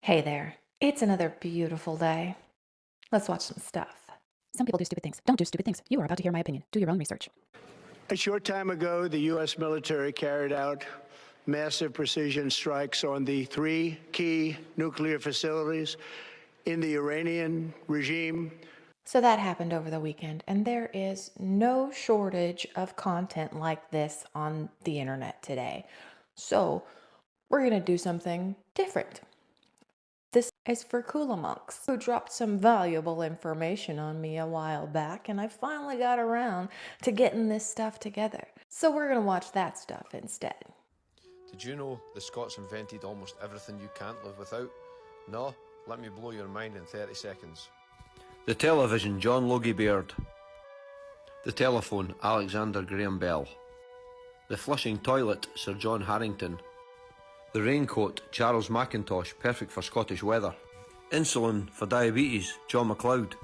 Hey there. It's another beautiful day. Let's watch some stuff. Some people do stupid things. Don't do stupid things. You are about to hear my opinion. Do your own research. A short time ago, the U.S. military carried out massive precision strikes on the three key nuclear facilities in the Iranian regime. So that happened over the weekend, and there is no shortage of content like this on the internet today. So we're going to do something different. This is for Kula Monks, who dropped some valuable information on me a while back, and I finally got around to getting this stuff together. So we're going to watch that stuff instead. Did you know the Scots invented almost everything you can't live without? No? Let me blow your mind in 30 seconds. The television, John Logie Baird. The telephone, Alexander Graham Bell. The flushing toilet, Sir John Harrington. The raincoat, Charles Mackintosh, perfect for Scottish weather. Insulin for diabetes, John MacLeod.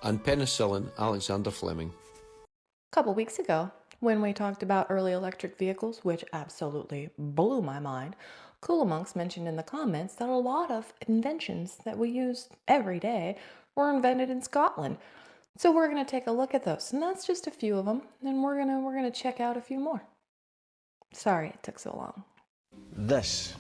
And penicillin, Alexander Fleming. A couple weeks ago, when we talked about early electric vehicles, which absolutely blew my mind, Kula Monks mentioned in the comments that a lot of inventions that we use every day were invented in Scotland. So we're going to take a look at those, and that's just a few of them, and we're going to check out a few more. Sorry it took so long. This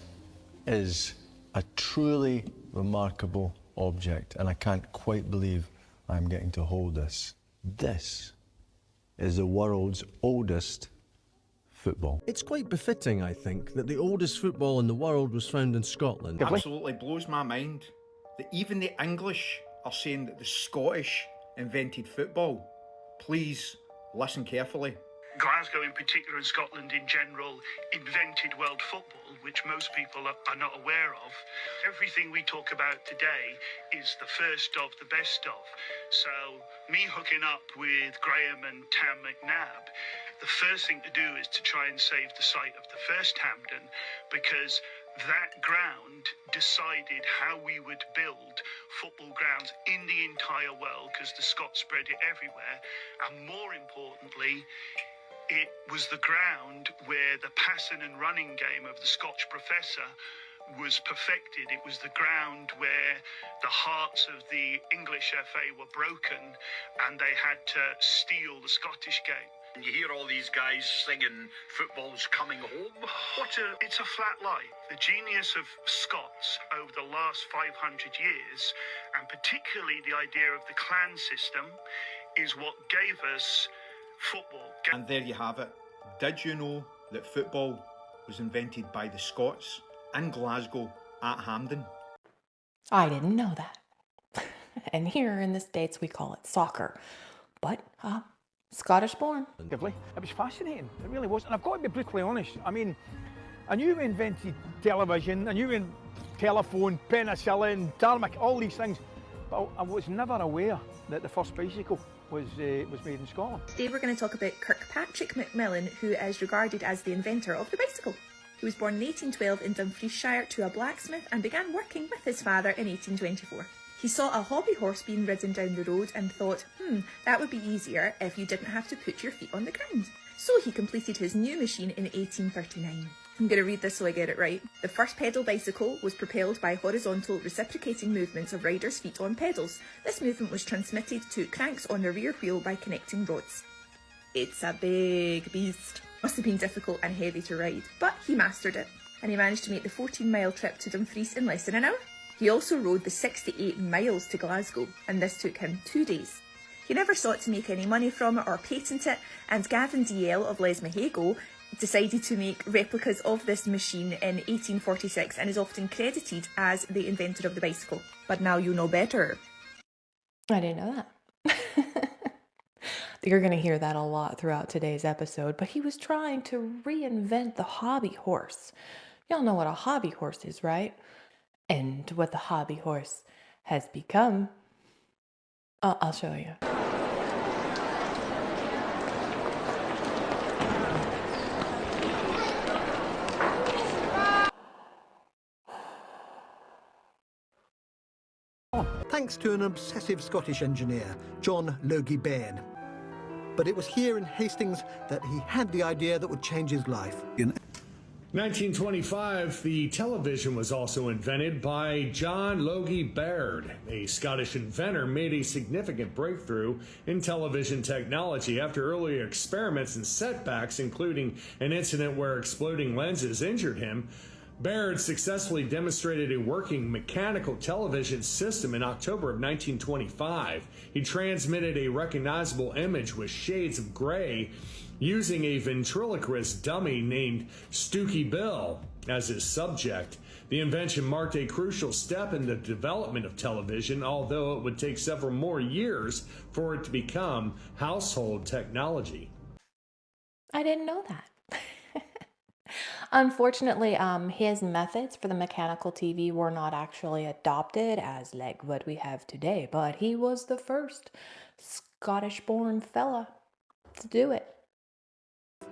is a truly remarkable object, and I can't quite believe I'm getting to hold this. This is the world's oldest football. It's quite befitting, I think, that the oldest football in the world was found in Scotland. Absolutely blows my mind that even the English are saying that the Scottish invented football. Please listen carefully. Glasgow in particular and Scotland in general invented world football, which most people are not aware of. Everything we talk about today is the first of the best of. So me hooking up with Graham and Tam McNabb, the first thing to do is to try and save the site of the first Hampden, because that ground decided how we would build football grounds in the entire world, because the Scots spread it everywhere. And more importantly, it was the ground where the passing and running game of the Scotch professor was perfected. It was the ground where the hearts of the English FA were broken and they had to steal the Scottish game. And you hear all these guys singing "Football's Coming Home." It's a flat lie. The genius of Scots over the last 500 years, and particularly the idea of the clan system, is what gave us football. And there you have it. Did you know that football was invented by the Scots in Glasgow at Hampden? I didn't know that. And here in the States, we call it soccer. But, Scottish born. It was fascinating. It really was. And I've got to be brutally honest. I mean, I knew we invented television, I knew we invented telephone, penicillin, tarmac, all these things. But I was never aware that the first bicycle was made in Scotland. Today we're going to talk about Kirkpatrick Macmillan, who is regarded as the inventor of the bicycle. He was born in 1812 in Dumfriesshire to a blacksmith and began working with his father in 1824. He saw a hobby horse being ridden down the road and thought, that would be easier if you didn't have to put your feet on the ground. So he completed his new machine in 1839. I'm going to read this so I get it right. The first pedal bicycle was propelled by horizontal reciprocating movements of riders' feet on pedals. This movement was transmitted to cranks on the rear wheel by connecting rods. It's a big beast. Must have been difficult and heavy to ride, but he mastered it, and he managed to make the 14-mile trip to Dumfries in less than an hour. He also rode the 68 miles to Glasgow, and this took him 2 days. He never sought to make any money from it or patent it, and Gavin DL of Lesmahago decided to make replicas of this machine in 1846 and is often credited as the inventor of the bicycle. But now you know better. I didn't know that. You're going to hear that a lot throughout today's episode, but he was trying to reinvent the hobby horse. Y'all know what a hobby horse is, right? And what the hobby horse has become. I'll show you. Thanks to an obsessive Scottish engineer, John Logie Baird. But it was here in Hastings that he had the idea that would change his life. 1925, the television was also invented by John Logie Baird. A Scottish inventor made a significant breakthrough in television technology after earlier experiments and setbacks, including an incident where exploding lenses injured him. Baird successfully demonstrated a working mechanical television system in October of 1925. He transmitted a recognizable image with shades of gray using a ventriloquist dummy named Stooky Bill as his subject. The invention marked a crucial step in the development of television, although it would take several more years for it to become household technology. I didn't know that. Unfortunately, his methods for the mechanical TV were not actually adopted as like what we have today, but he was the first Scottish-born fella to do it.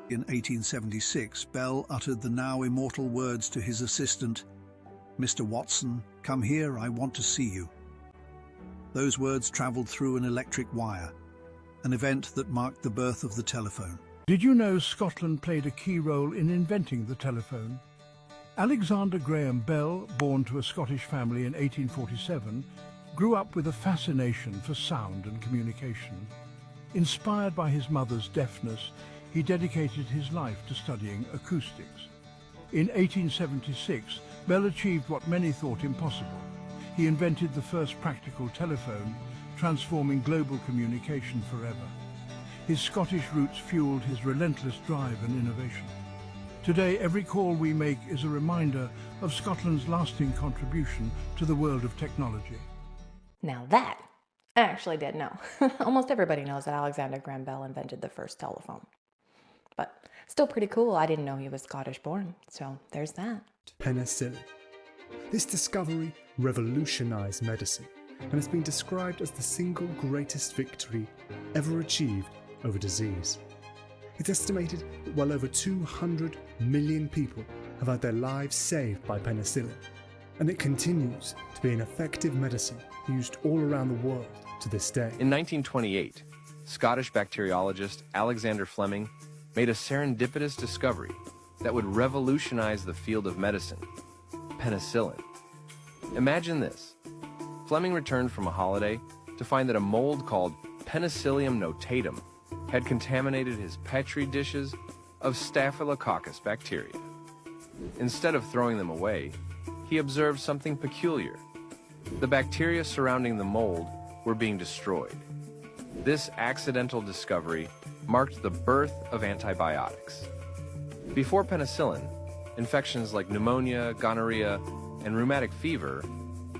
In 1876, Bell uttered the now immortal words to his assistant, "Mr. Watson, come here, I want to see you." Those words travelled through an electric wire, an event that marked the birth of the telephone. Did you know Scotland played a key role in inventing the telephone? Alexander Graham Bell, born to a Scottish family in 1847, grew up with a fascination for sound and communication. Inspired by his mother's deafness, he dedicated his life to studying acoustics. In 1876, Bell achieved what many thought impossible. He invented the first practical telephone, transforming global communication forever. His Scottish roots fueled his relentless drive and innovation. Today, every call we make is a reminder of Scotland's lasting contribution to the world of technology. Now that I actually did know. Almost everybody knows that Alexander Graham Bell invented the first telephone. But still pretty cool. I didn't know he was Scottish born, so there's that. Penicillin. This discovery revolutionized medicine and has been described as the single greatest victory ever achieved over disease. It's estimated that well over 200 million people have had their lives saved by penicillin, and it continues to be an effective medicine used all around the world to this day. In 1928, Scottish bacteriologist Alexander Fleming made a serendipitous discovery that would revolutionize the field of medicine: penicillin. Imagine this. Fleming returned from a holiday to find that a mold called Penicillium notatum had contaminated his petri dishes of Staphylococcus bacteria. Instead of throwing them away, he observed something peculiar. The bacteria surrounding the mold were being destroyed. This accidental discovery marked the birth of antibiotics. Before penicillin, infections like pneumonia, gonorrhea, and rheumatic fever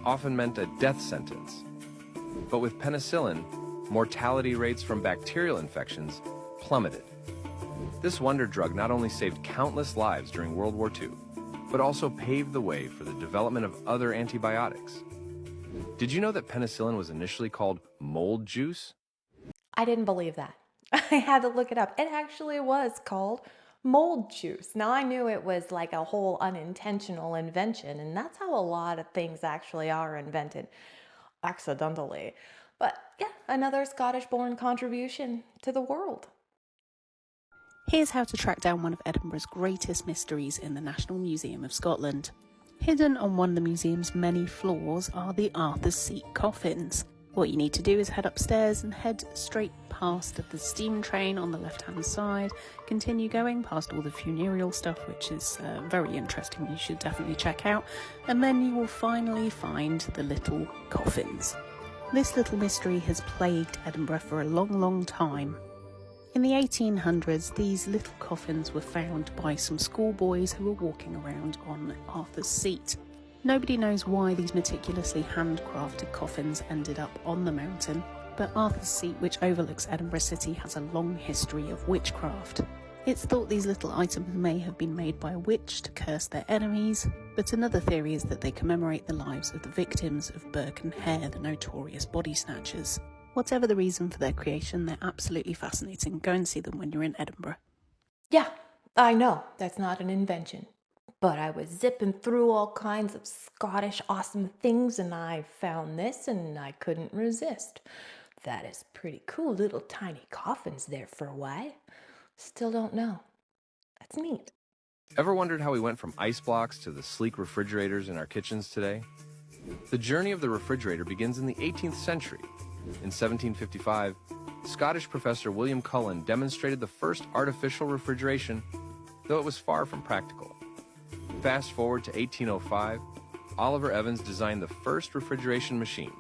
often meant a death sentence. But with penicillin, mortality rates from bacterial infections plummeted. This wonder drug not only saved countless lives during World War II, but also paved the way for the development of other antibiotics. Did you know that penicillin was initially called mold juice? I didn't believe that. I had to look it up. It actually was called mold juice. Now, I knew it was like a whole unintentional invention, and that's how a lot of things actually are invented accidentally. But yeah, another Scottish-born contribution to the world. Here's how to track down one of Edinburgh's greatest mysteries in the National Museum of Scotland. Hidden on one of the museum's many floors are the Arthur's Seat coffins. What you need to do is head upstairs and head straight past the steam train on the left-hand side, continue going past all the funereal stuff, which is very interesting, you should definitely check out, and then you will finally find the little coffins. This little mystery has plagued Edinburgh for a long, long time. In the 1800s, these little coffins were found by some schoolboys who were walking around on Arthur's Seat. Nobody knows why these meticulously handcrafted coffins ended up on the mountain, but Arthur's Seat, which overlooks Edinburgh City, has a long history of witchcraft. It's thought these little items may have been made by a witch to curse their enemies, but another theory is that they commemorate the lives of the victims of Burke and Hare, the notorious body snatchers. Whatever the reason for their creation, they're absolutely fascinating. Go and see them when you're in Edinburgh. Yeah, I know, that's not an invention. But I was zipping through all kinds of Scottish awesome things and I found this and I couldn't resist. That is pretty cool, little tiny coffins there for why. Still don't know. That's neat. Ever wondered how we went from ice blocks to the sleek refrigerators in our kitchens today? The journey of the refrigerator begins in the 18th century. In 1755, Scottish professor William Cullen demonstrated the first artificial refrigeration, though it was far from practical. Fast forward to 1805, Oliver Evans designed the first refrigeration machine,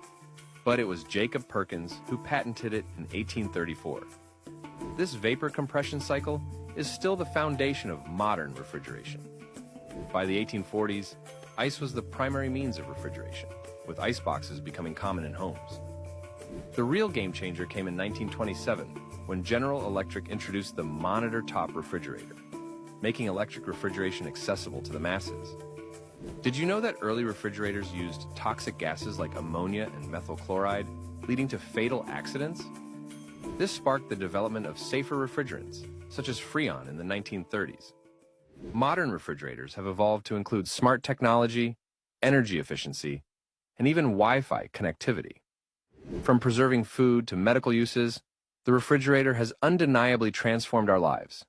but it was Jacob Perkins who patented it in 1834. This vapor compression cycle is still the foundation of modern refrigeration. By the 1840s, ice was the primary means of refrigeration, with ice boxes becoming common in homes. The real game changer came in 1927, when General Electric introduced the monitor top refrigerator, making electric refrigeration accessible to the masses. Did you know that early refrigerators used toxic gases like ammonia and methyl chloride, leading to fatal accidents? This sparked the development of safer refrigerants, such as Freon in the 1930s. Modern refrigerators have evolved to include smart technology, energy efficiency, and even Wi-Fi connectivity. From preserving food to medical uses, the refrigerator has undeniably transformed our lives.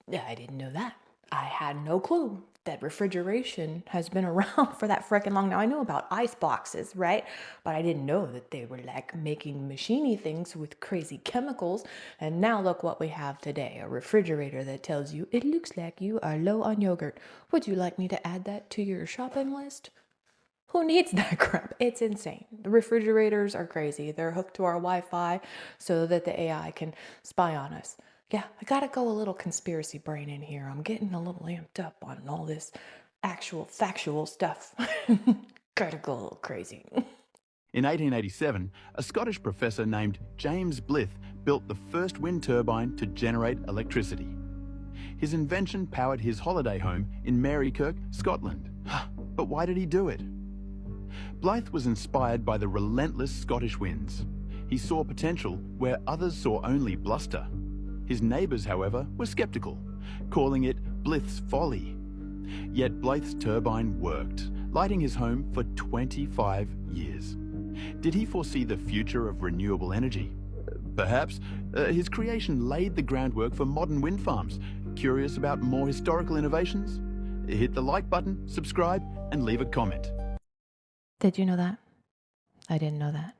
Yeah, I didn't know that. I had no clue that refrigeration has been around for that frickin' long. Now, I knew about ice boxes, right? But I didn't know that they were like making machiny things with crazy chemicals. And now look what we have today, a refrigerator that tells you it looks like you are low on yogurt. Would you like me to add that to your shopping list? Who needs that crap? It's insane. The refrigerators are crazy. They're hooked to our Wi-Fi so that the AI can spy on us. Yeah, I gotta go a little conspiracy brain in here. I'm getting a little amped up on all this actual factual stuff. Gotta go a little crazy. In 1887, a Scottish professor named James Blyth built the first wind turbine to generate electricity. His invention powered his holiday home in Marykirk, Scotland. But why did he do it? Blyth was inspired by the relentless Scottish winds. He saw potential where others saw only bluster. His neighbours, however, were sceptical, calling it Blyth's folly. Yet Blyth's turbine worked, lighting his home for 25 years. Did he foresee the future of renewable energy? Perhaps. His creation laid the groundwork for modern wind farms. Curious about more historical innovations? Hit the like button, subscribe, and leave a comment. Did you know that? I didn't know that.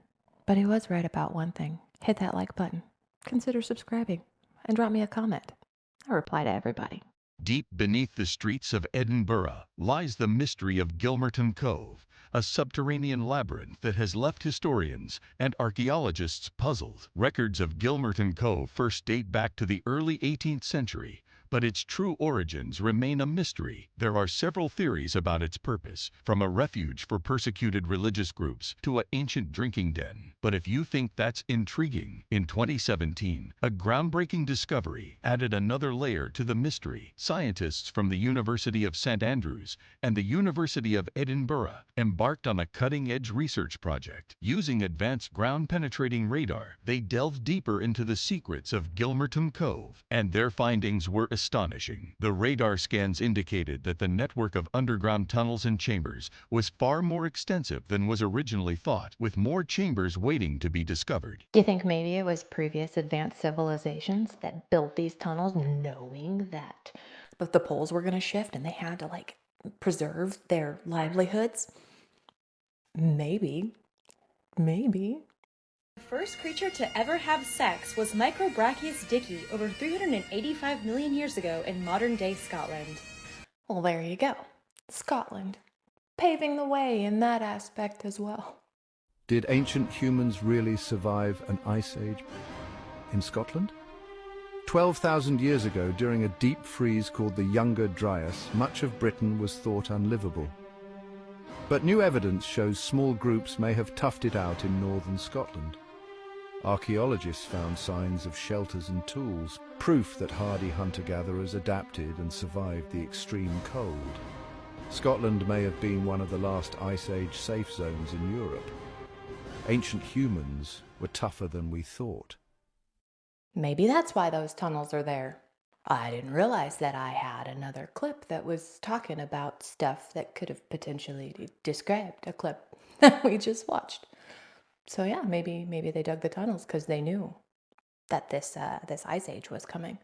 But he was right about one thing. Hit that like button. Consider subscribing. And drop me a comment. I reply to everybody. Deep beneath the streets of Edinburgh lies the mystery of Gilmerton Cove, a subterranean labyrinth that has left historians and archaeologists puzzled. Records of Gilmerton Cove first date back to the early 18th century, but its true origins remain a mystery. There are several theories about its purpose, from a refuge for persecuted religious groups to an ancient drinking den. But if you think that's intriguing, in 2017, a groundbreaking discovery added another layer to the mystery. Scientists from the University of St Andrews and the University of Edinburgh embarked on a cutting-edge research project. Using advanced ground-penetrating radar, they delved deeper into the secrets of Gilmerton Cove, and their findings were astonishing. The radar scans indicated that the network of underground tunnels and chambers was far more extensive than was originally thought, with more chambers waiting to be discovered. Do you think maybe it was previous advanced civilizations that built these tunnels knowing that but the poles were going to shift and they had to like preserve their livelihoods? Maybe. The first creature to ever have sex was Microbrachius dicki over 385 million years ago in modern-day Scotland. Well, there you go. Scotland. Paving the way in that aspect as well. Did ancient humans really survive an ice age in Scotland? 12,000 years ago, during a deep freeze called the Younger Dryas, much of Britain was thought unlivable. But new evidence shows small groups may have toughed it out in northern Scotland. Archaeologists found signs of shelters and tools, proof that hardy hunter-gatherers adapted and survived the extreme cold. Scotland may have been one of the last Ice Age safe zones in Europe. Ancient humans were tougher than we thought. Maybe that's why those tunnels are there. I didn't realize that I had another clip that was talking about stuff that could have potentially described a clip that we just watched. So yeah, maybe they dug the tunnels because they knew that this ice age was coming.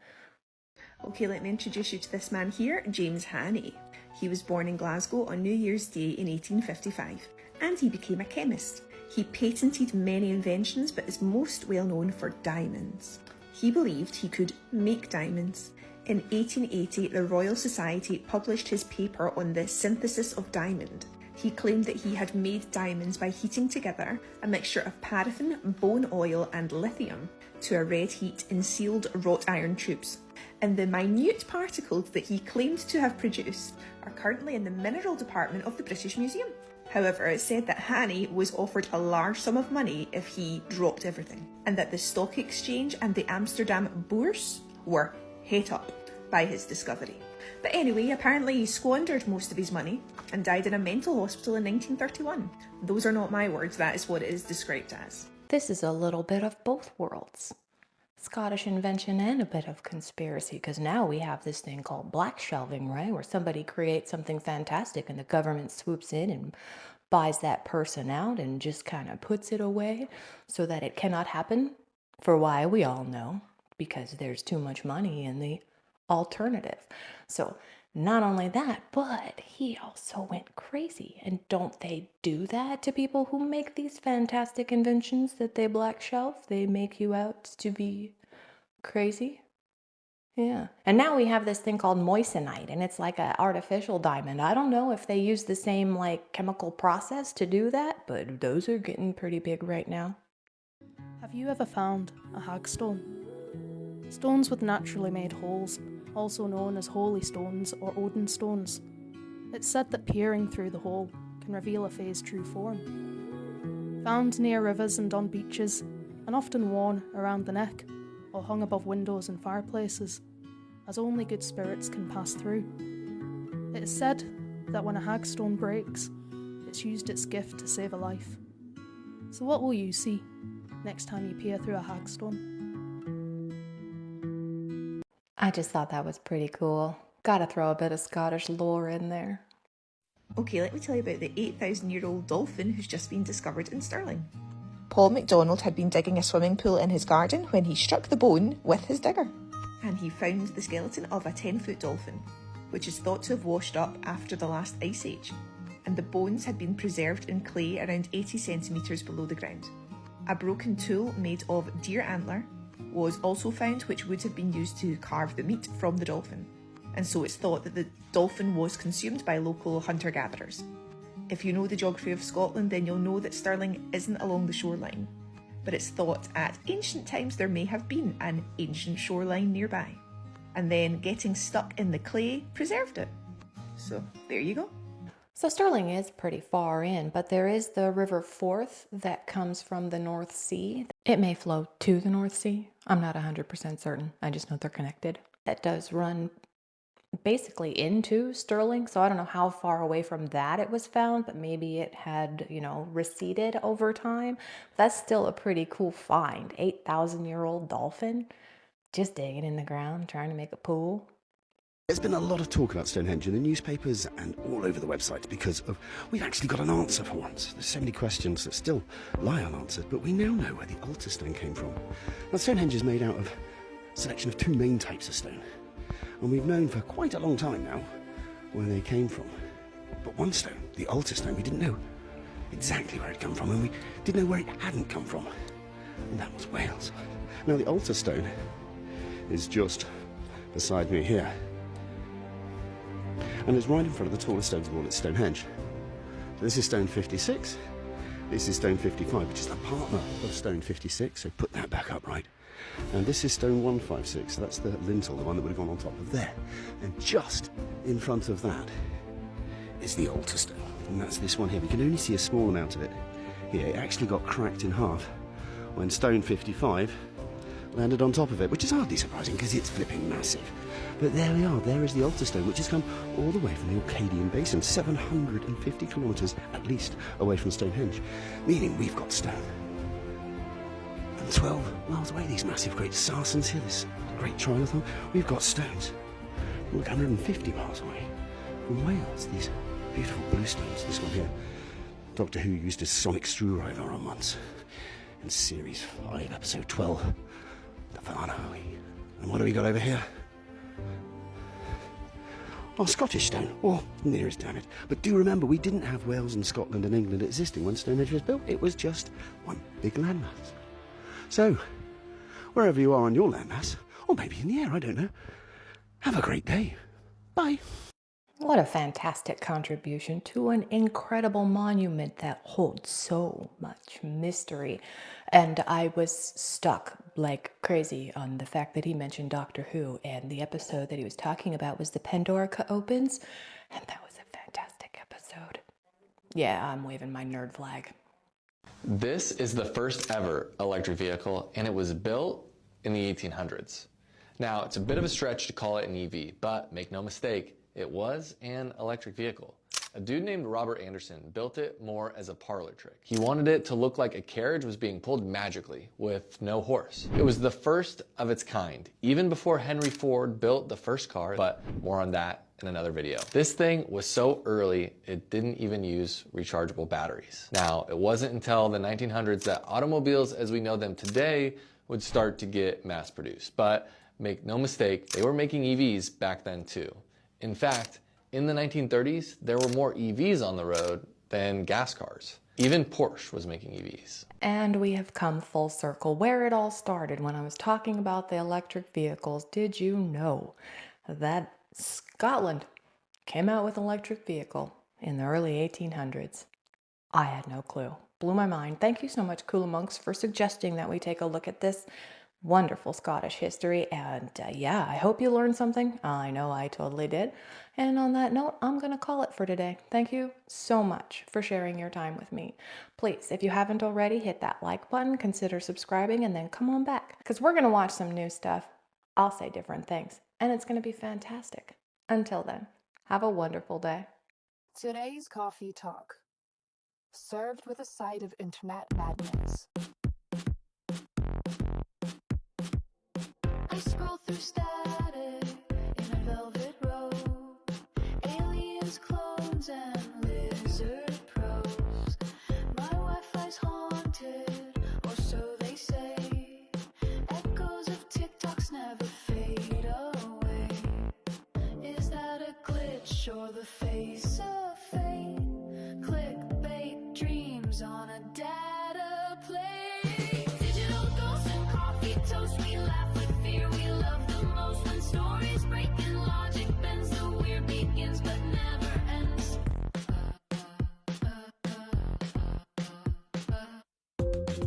Okay, let me introduce you to this man here, James Hannay. He was born in Glasgow on New Year's Day in 1855, and he became a chemist. He patented many inventions, but is most well known for diamonds. He believed he could make diamonds. In 1880, the Royal Society published his paper on the synthesis of diamond. He claimed that he had made diamonds by heating together a mixture of paraffin, bone oil and lithium to a red heat in sealed wrought iron tubes. And the minute particles that he claimed to have produced are currently in the mineral department of the British Museum. However, it's said that Hannay was offered a large sum of money if he dropped everything, and that the stock exchange and the Amsterdam Bourse were het up by his discovery. But anyway, apparently he squandered most of his money and died in a mental hospital in 1931. Those are not my words, that is what it is described as. This is a little bit of both worlds. Scottish invention and a bit of conspiracy, because now we have this thing called black shelving, right? Where somebody creates something fantastic and the government swoops in and buys that person out and just kind of puts it away so that it cannot happen, for why we all know, because there's too much money in the alternative. So not only that, but he also went crazy. And don't they do that to people who make these fantastic inventions that they black shelf? They make you out to be crazy. Yeah. And now we have this thing called moissanite, and it's like an artificial diamond. I don't know if they use the same like chemical process to do that, but those are getting pretty big right now. Have you ever found a hagstone? Stones with naturally made holes, also known as holy stones or Odin stones. It's said that peering through the hole can reveal a fae's true form. Found near rivers and on beaches, and often worn around the neck, or hung above windows and fireplaces, as only good spirits can pass through. It is said that when a hagstone breaks, it's used its gift to save a life. So what will you see next time you peer through a hagstone? I just thought that was pretty cool. Gotta throw a bit of Scottish lore in there. Okay, let me tell you about the 8,000-year-old dolphin who's just been discovered in Stirling. Paul MacDonald had been digging a swimming pool in his garden when he struck the bone with his digger. And he found the skeleton of a 10-foot dolphin, which is thought to have washed up after the last ice age. And the bones had been preserved in clay around 80 centimetres below the ground. A broken tool made of deer antler was also found, which would have been used to carve the meat from the dolphin. And so it's thought that the dolphin was consumed by local hunter-gatherers. If you know the geography of Scotland, then you'll know that Stirling isn't along the shoreline. But it's thought at ancient times there may have been an ancient shoreline nearby. And then getting stuck in the clay preserved it. So there you go. So Stirling is pretty far in, but there is the River Forth that comes from the North Sea. It may flow to the North Sea. I'm not 100% certain. I just know they're connected. That does run basically into Stirling, so I don't know how far away from that it was found, but maybe it had, receded over time. That's still a pretty cool find. 8,000-year-old dolphin just digging in the ground, trying to make a pool. There's been a lot of talk about Stonehenge in the newspapers and all over the websites because of we've actually got an answer for once. There's so many questions that still lie unanswered, but we now know where the altar stone came from. Now, Stonehenge is made out of a selection of two main types of stone, and we've known for quite a long time now where they came from. But one stone, the altar stone, we didn't know exactly where it come from, and we didn't know where it hadn't come from, and that was Wales. Now, the altar stone is just beside me here, and it's right in front of the tallest stones of all at Stonehenge. So this is stone 56, this is stone 55, which is the partner of stone 56, so put that back up right. And this is stone 156, so that's the lintel, the one that would have gone on top of there. And just in front of that is the altar stone, and that's this one here. We can only see a small amount of it here. It actually got cracked in half when stone 55 landed on top of it, which is hardly surprising because it's flipping massive. But there we are, there is the altar stone, which has come all the way from the Orcadian Basin, 750 kilometres at least away from Stonehenge, meaning we've got stone from 12 miles away. These massive great sarsens here, this great trilithon, we've got stones look 150 miles away from Wales, these beautiful blue stones. This one here, Doctor Who used a sonic screwdriver on once in series 5, episode 12, the Vanawee. And what do we got over here? Our Scottish stone, or nearest, damn it. But do remember, we didn't have Wales and Scotland and England existing when Stonehenge was built. It was just one big landmass. So, wherever you are on your landmass, or maybe in the air, I don't know, have a great day. Bye. What a fantastic contribution to an incredible monument that holds so much mystery. And I was stuck like crazy on the fact that he mentioned Doctor Who, and the episode that he was talking about was the Pandorica Opens, and that was a fantastic episode. Yeah, I'm waving my nerd flag. This is the first ever electric vehicle, and it was built in the 1800s. Now, it's a bit of a stretch to call it an EV, but make no mistake, it was an electric vehicle. A dude named Robert Anderson built it more as a parlor trick. He wanted it to look like a carriage was being pulled magically with no horse. It was the first of its kind, even before Henry Ford built the first car, but more on that in another video. This thing was so early, it didn't even use rechargeable batteries. Now, it wasn't until the 1900s that automobiles as we know them today would start to get mass produced. But make no mistake, they were making EVs back then too. In fact, in the 1930s, there were more EVs on the road than gas cars. Even Porsche was making EVs. And we have come full circle where it all started. When I was talking about the electric vehicles, did you know that Scotland came out with an electric vehicle in the early 1800s? I had no clue. Blew my mind. Thank you so much, Coola Monks, for suggesting that we take a look at this wonderful Scottish history. And yeah, I hope you learned something. I know I totally did. And on that note, I'm going to call it for today. Thank you so much for sharing your time with me. Please, if you haven't already, hit that like button, consider subscribing, and then come on back, because we're going to watch some new stuff. I'll say different things, and it's going to be fantastic. Until then, have a wonderful day. Today's coffee talk, served with a side of internet madness. I scroll through static in a velvet robe, aliens, clones, and lizard pros. My Wi-Fi's haunted, or so they say. Echoes of TikToks never fade away. Is that a glitch or the face of fate? Clickbait dreams on a data plate. Digital ghosts and coffee toast, we laugh with fear, we love the most. When stories break and logic bends, the weird begins but never ends.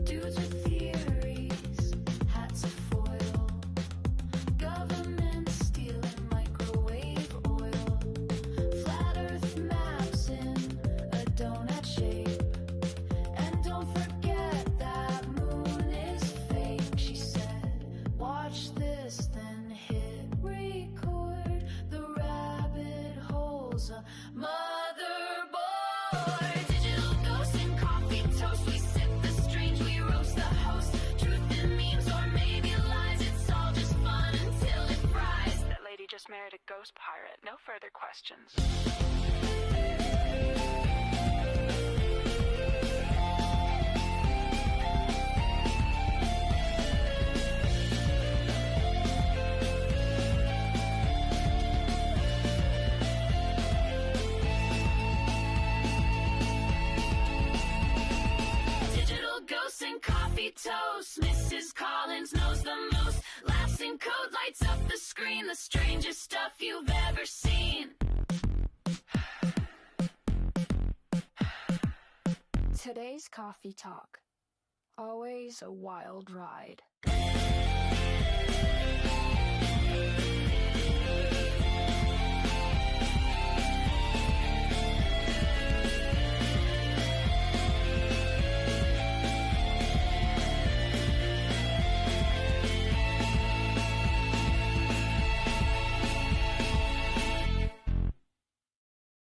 Dudes with theories, hats of foil, government stealing microwave oil, flat earth maps in a donut shape, and don't forget that moon is fake. She said, watch this, then hit record. The rabbit hole's a motherboard. Digital ghosts and coffee toast, we sip the strange, we roast the host. Truth in memes or maybe lies, it's all just fun until it fries. That lady just married a ghost pirate. No further questions. Digital ghosts and coffee toast. Mrs. Collins knows the most. Laughs in code, lights up the screen. The strangest stuff you've ever seen. Today's coffee talk. Always a wild ride.